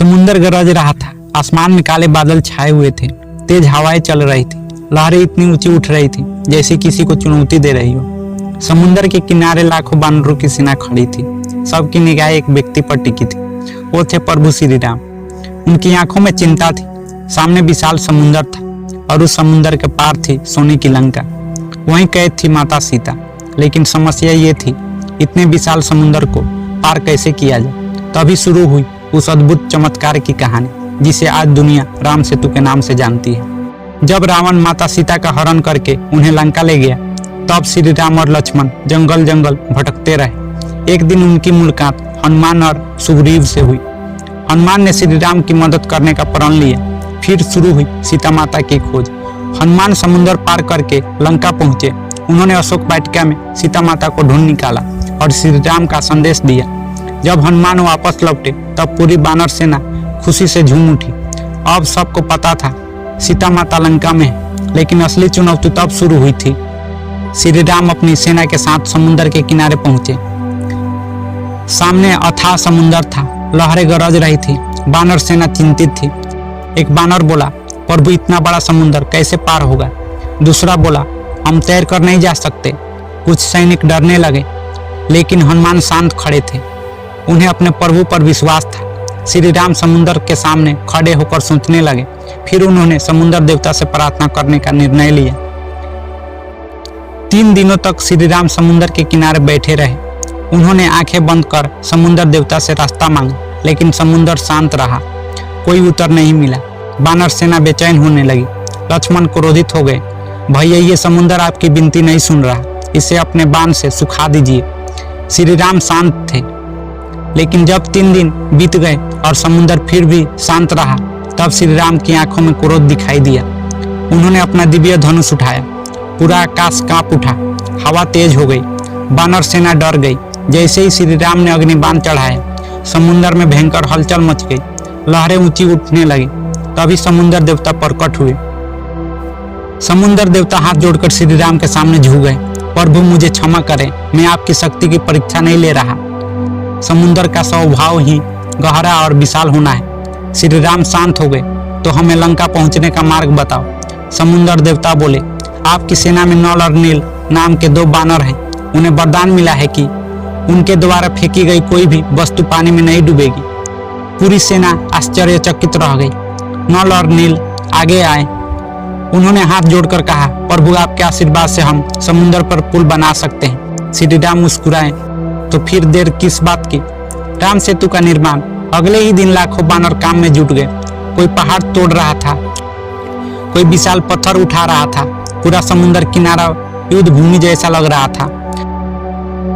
समुद्र गरज रहा था, आसमान में काले बादल छाए हुए थे, तेज हवाएं चल रही थी, लहरें इतनी ऊंची उठ रही थी जैसे किसी को चुनौती दे रही हो। समुद्र के किनारे लाखों बानरों की सेना खड़ी थी, सबकी निगाह एक व्यक्ति पर टिकी थी। वो थे प्रभु श्री राम। उनकी आंखों में चिंता थी। सामने विशाल समुद्र था और उस समुद्र के पार थी सोने की लंका। वहीं कैद थी माता सीता। लेकिन समस्या ये थी, इतने विशाल समुद्र को पार कैसे किया जाए। तभी शुरू हुई उस अद्भुत चमत्कार की कहानी जिसे आज दुनिया राम सेतु के नाम से जानती है। जब रावण माता सीता का हरण करके उन्हें लंका ले गया, तब श्री राम और लक्ष्मण जंगल जंगल भटकते रहे। एक दिन उनकी मुलाकात हनुमान और सुग्रीव से हुई। हनुमान ने श्री राम की मदद करने का प्रण लिया। फिर शुरू हुई सीता माता की खोज। हनुमान समुद्र पार करके लंका पहुंचे। उन्होंने अशोक वाटिका में सीता माता को ढूंढ निकाला और श्री राम का संदेश दिया। जब हनुमान वापस लौटे तब पूरी बानर सेना खुशी से झूम उठी। अब सबको पता था सीता माता लंका में है, लेकिन असली चुनौती तब शुरू हुई थी। श्री राम अपनी सेना के साथ समुद्र के किनारे पहुंचे। सामने अथाह समुद्र था, लहरें गरज रही थी, बानर सेना चिंतित थी। एक बानर बोला, प्रभु इतना बड़ा समुद्र कैसे पार होगा। दूसरा बोला, हम तैर कर नहीं जा सकते। कुछ सैनिक डरने लगे, लेकिन हनुमान शांत खड़े थे। उन्हें अपने प्रभु पर विश्वास था। श्री राम समुद्र के सामने खड़े होकर सोचने लगे। फिर उन्होंने समुद्र देवता से प्रार्थना करने का निर्णय लिया। 3 दिनों तक श्री राम समुद्र के किनारे बैठे रहे। उन्होंने आंखें बंद कर समुद्र देवता से रास्ता मांगा, लेकिन समुद्र शांत रहा। कोई उत्तर नहीं मिला। बानर सेना बेचैन होने लगी। लक्ष्मण क्रोधित हो गए। भैया, ये समुद्र आपकी विनती नहीं सुन रहा, इसे अपने बाण से सुखा दीजिए। श्री राम शांत थे, लेकिन जब 3 दिन बीत गए और समुद्र फिर भी शांत रहा, तब श्री राम की आंखों में क्रोध दिखाई दिया। उन्होंने अपना दिव्य धनुष उठाया। पूरा आकाश कांप उठा, हवा तेज हो गई, बानर सेना डर गई। जैसे ही श्री राम ने अग्निबाण चढ़ाया, समुद्र में भयंकर हलचल मच गई, लहरें ऊंची उठने लगी। तभी समुद्र देवता प्रकट हुए। समुद्र देवता हाथ जोड़कर श्री राम के सामने झुक गए। प्रभु, मुझे क्षमा करें, मैं आपकी शक्ति की परीक्षा नहीं ले रहा। समुद्र का स्वभाव ही गहरा और विशाल होना है। श्री राम शांत हो गए। तो हमें लंका पहुंचने का मार्ग बताओ। समुद्र देवता बोले, आपकी सेना में नल और नील नाम के 2 बानर हैं। उन्हें वरदान मिला है कि उनके द्वारा फेंकी गई कोई भी वस्तु पानी में नहीं डूबेगी। पूरी सेना आश्चर्यचकित रह गई। नल और नील आगे आए। उन्होंने हाथ जोड़कर कहा, प्रभु, आपके आशीर्वाद से हम समुद्र पर पुल बना सकते हैं। श्री राम मुस्कुराए। तो फिर देर किस बात की। राम सेतु का निर्माण। अगले ही दिन लाखों बानर काम में जुट गए। कोई पहाड़ तोड़ रहा था, कोई विशाल पत्थर उठा रहा था। पूरा समुद्र किनारा युद्ध भूमि जैसा लग रहा था।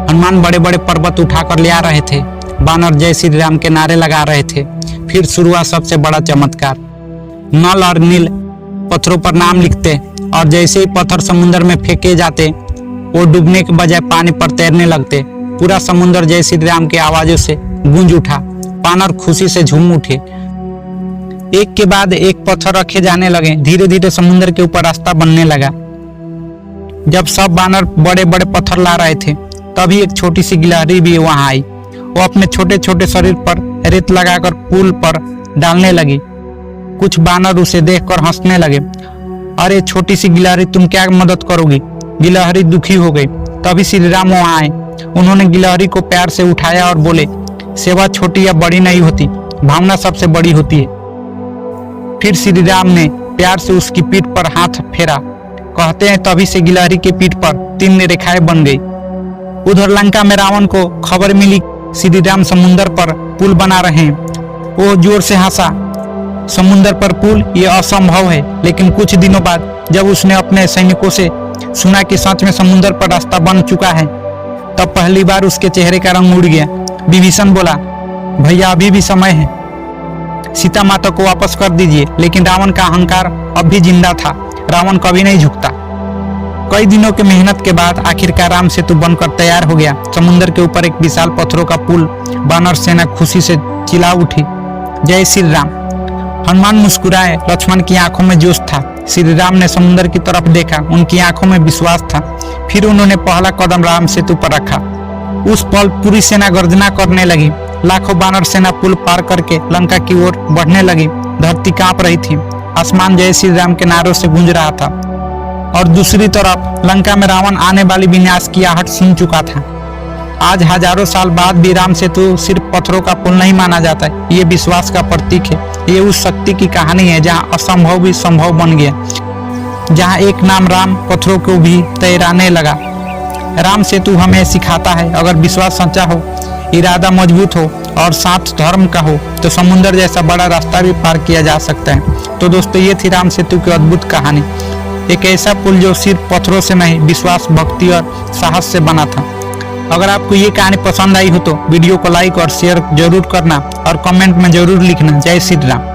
हनुमान बड़े बड़े पर्वत उठाकर ले आ रहे थे। बानर जय श्री राम के नारे लगा रहे थे। फिर शुरू हुआ सबसे बड़ा चमत्कार। नल और नील पत्थरों पर नाम लिखते और जैसे ही पत्थर समुद्र में फेंके जाते, वो डूबने के बजाय पानी पर तैरने लगते। पूरा समुद्र जय श्री राम की आवाजों से गूंज उठा। बानर खुशी से झूम उठे। एक के बाद एक पत्थर रखे जाने लगे। धीरे धीरे समुद्र के ऊपर रास्ता बनने लगा। जब सब बानर बड़े बड़े पत्थर ला रहे थे, तभी एक छोटी सी गिलहरी भी वहां आई। वो अपने छोटे छोटे शरीर पर रेत लगाकर पुल पर डालने लगी। कुछ बानर उसे देखकर हंसने लगे। अरे छोटी सी गिलहरी, तुम क्या मदद करोगी। गिलहरी दुखी हो गई। तभी श्री राम वहां आए। उन्होंने गिलहरी को प्यार से उठाया और बोले, सेवा छोटी या बड़ी नहीं होती, भावना सबसे बड़ी होती है। फिर श्री राम ने प्यार से उसकी पीठ पर हाथ फेरा। कहते हैं तभी से गिलहरी के पीठ पर 3 रेखाएं बन गई। उधर लंका में रावण को खबर मिली श्री राम समुद्र पर पुल बना रहे हैं। वो जोर से हंसा। समुद्र पर पुल ये असंभव है। लेकिन कुछ दिनों बाद जब उसने अपने सैनिकों से सुना कि सच में समुद्र पर रास्ता बन चुका है, तब पहली बार उसके चेहरे का रंग उड़ गया। विभीषण बोला, भैया अभी भी समय है, सीता माता को वापस कर दीजिए। लेकिन रावण का अहंकार अब भी जिंदा था। रावण कभी नहीं झुकता। कई दिनों की मेहनत के बाद आखिरकार राम सेतु बनकर तैयार हो गया। समुद्र के ऊपर एक विशाल पत्थरों का पुल। बानर सेना खुशी से चिल्ला उठी, जय श्री राम। हनुमान मुस्कुराए। लक्ष्मण की आंखों में जोश था। श्री राम ने समुद्र की तरफ देखा। उनकी आंखों में विश्वास था। फिर उन्होंने पहला कदम राम सेतु पर रखा। उस पल पूरी सेना गर्जना करने लगी। लाखों बानर सेना पुल पार करके लंका की ओर बढ़ने लगी। धरती कांप रही थी, आसमान जय श्री राम के नारों से गूंज रहा था और दूसरी तरफ लंका में रावण आने वाली विनाश की आहट सुन चुका था। आज हजारों साल बाद भी राम सेतु सिर्फ पत्थरों का पुल नहीं माना जाता है, ये विश्वास का प्रतीक है। ये उस शक्ति की कहानी है जहाँ असंभव भी संभव बन गया, जहाँ एक नाम राम पत्थरों को भी तैराने लगा। राम सेतु हमें सिखाता है, अगर विश्वास सच्चा हो, इरादा मजबूत हो और साथ धर्म का हो तो समुद्र जैसा बड़ा रास्ता भी पार किया जा सकता है। तो दोस्तों, ये थी राम सेतु की अद्भुत कहानी। एक ऐसा पुल जो सिर्फ पत्थरों से नहीं, विश्वास, भक्ति और साहस से बना था। अगर आपको ये कहानी पसंद आई हो तो वीडियो को लाइक और शेयर जरूर करना और कमेंट में जरूर लिखना। जय श्री राम।